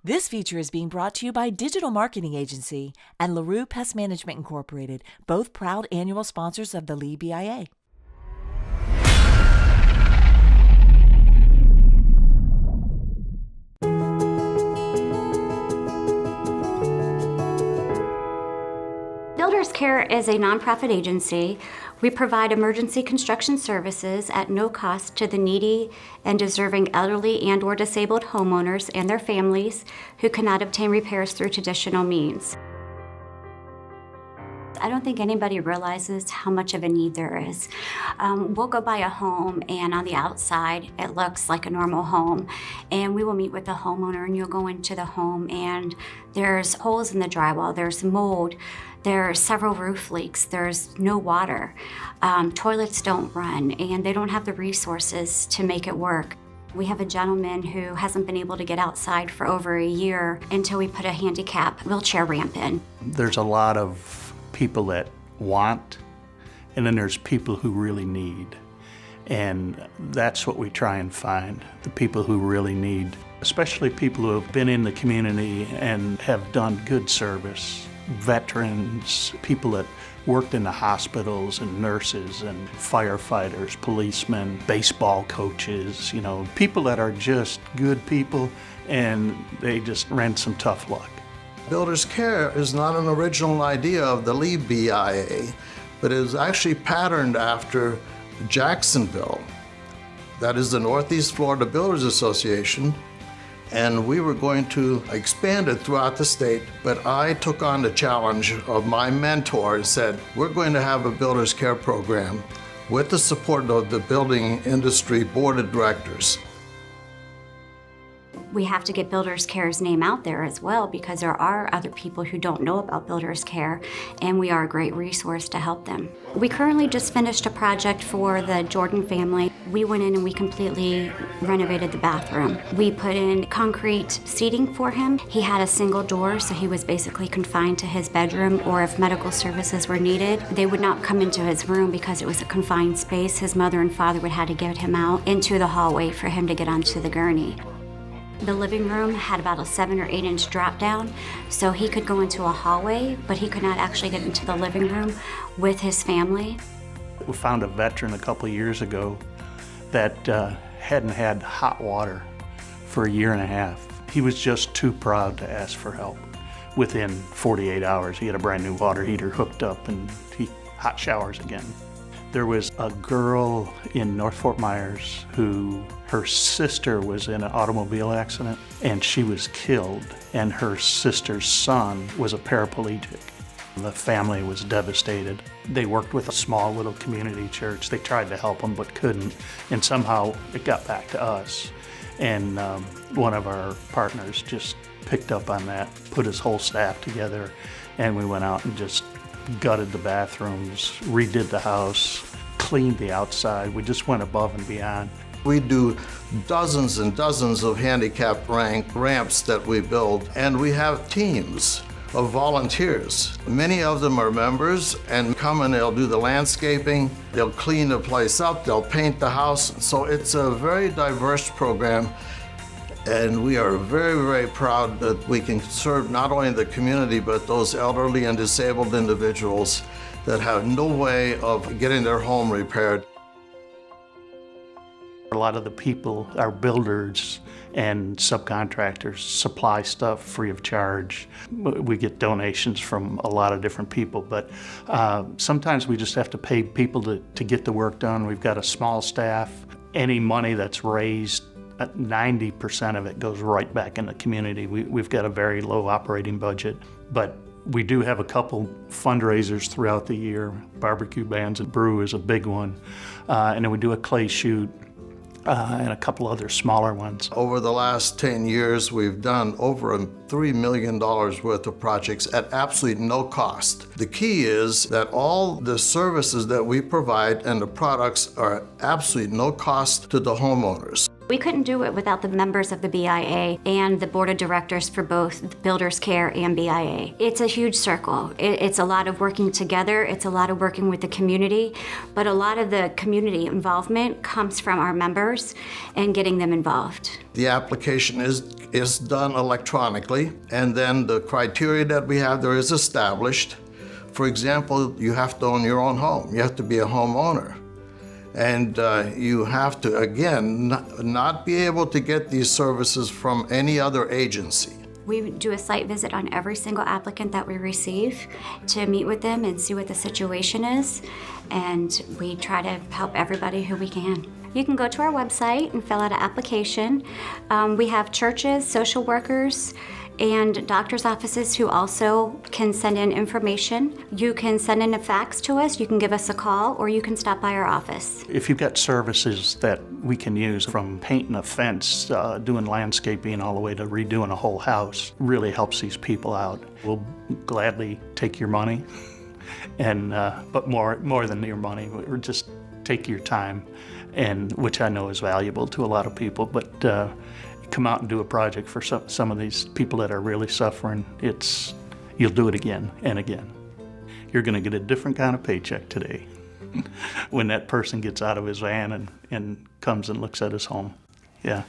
This feature is being brought to you by Digital Marketing Agency and LaRue Pest Management Incorporated, both proud annual sponsors of the Lee BIA. Builders Care is a nonprofit agency. We provide emergency construction services at no cost to the needy and deserving elderly and/or disabled homeowners and their families who cannot obtain repairs through traditional means. I don't think anybody realizes how much of a need there is. We'll go by a home and on the outside it looks like a normal home, and we will meet with the homeowner and you'll go into the home and there's holes in the drywall, there's mold, there are several roof leaks, there's no water, toilets don't run, and they don't have the resources to make it work. We have a gentleman who hasn't been able to get outside for over a year until we put a handicap wheelchair ramp in. There's a lot of people that want, and then there's people who really need. And that's what we try and find, the people who really need, especially people who have been in the community and have done good service. Veterans, people that worked in the hospitals, and nurses and firefighters, policemen, baseball coaches, people that are just good people and they just ran some tough luck. Builders Care is not an original idea of the Lee BIA, but is actually patterned after Jacksonville. That is the Northeast Florida Builders Association, and we were going to expand it throughout the state, but I took on the challenge of my mentor and said, we're going to have a Builders Care program with the support of the Building Industry Board of Directors. We have to get Builders Care's name out there as well, because there are other people who don't know about Builders Care, and we are a great resource to help them. We currently just finished a project for the Jordan family. We went in and we completely renovated the bathroom. We put in concrete seating for him. He had a single door, so he was basically confined to his bedroom, or if medical services were needed, they would not come into his room because it was a confined space. His mother and father would have to get him out into the hallway for him to get onto the gurney. The living room had about a 7 or 8 inch drop down, so he could go into a hallway, but he could not actually get into the living room with his family. We found a veteran a couple of years ago that hadn't had hot water for a year and a half. He was just too proud to ask for help. Within 48 hours, he had a brand new water heater hooked up and hot showers again. There was a girl in North Fort Myers who her sister was in an automobile accident and she was killed, and her sister's son was a paraplegic. The family was devastated. They worked with a small little community church. They tried to help them but couldn't, and somehow it got back to us. And one of our partners just picked up on that, put his whole staff together, and we went out and just gutted the bathrooms, redid the house, cleaned the outside. We just went above and beyond. We do dozens and dozens of handicap ramps that we build, and we have teams of volunteers. Many of them are members and come and they'll do the landscaping, they'll clean the place up, they'll paint the house. So it's a very diverse program, and we are very, very proud that we can serve not only the community, but those elderly and disabled individuals that have no way of getting their home repaired. A lot of the people are builders and subcontractors, supply stuff free of charge. We get donations from a lot of different people, but sometimes we just have to pay people to get the work done. We've got a small staff. Any money that's raised, 90% of it goes right back in the community. We've got a very low operating budget, but we do have a couple fundraisers throughout the year. Barbecue Bands and Brew is a big one, and then we do a clay shoot, and a couple other smaller ones. Over the last 10 years, we've done over $3 million worth of projects at absolutely no cost. The key is that all the services that we provide and the products are absolutely no cost to the homeowners. We couldn't do it without the members of the BIA and the board of directors for both Builders Care and BIA. It's a huge circle. It's a lot of working together. It's a lot of working with the community, but a lot of the community involvement comes from our members and getting them involved. The application is is done electronically, and then the criteria that we have there is established. For example, you have to own your own home. You have to be a homeowner. And you have to, again, not be able to get these services from any other agency. We do a site visit on every single applicant that we receive to meet with them and see what the situation is. And we try to help everybody who we can. You can go to our website and fill out an application. We have churches, social workers, and doctor's offices who also can send in information. You can send in a fax to us, you can give us a call, or you can stop by our office. If you've got services that we can use, from painting a fence, doing landscaping, all the way to redoing a whole house, really helps these people out. We'll gladly take your money, and but more than your money, we're just take your time, and which I know is valuable to a lot of people. But come out and do a project for some of these people that are really suffering. You'll do it again and again. You're going to get a different kind of paycheck today when that person gets out of his van and comes and looks at his home. Yeah.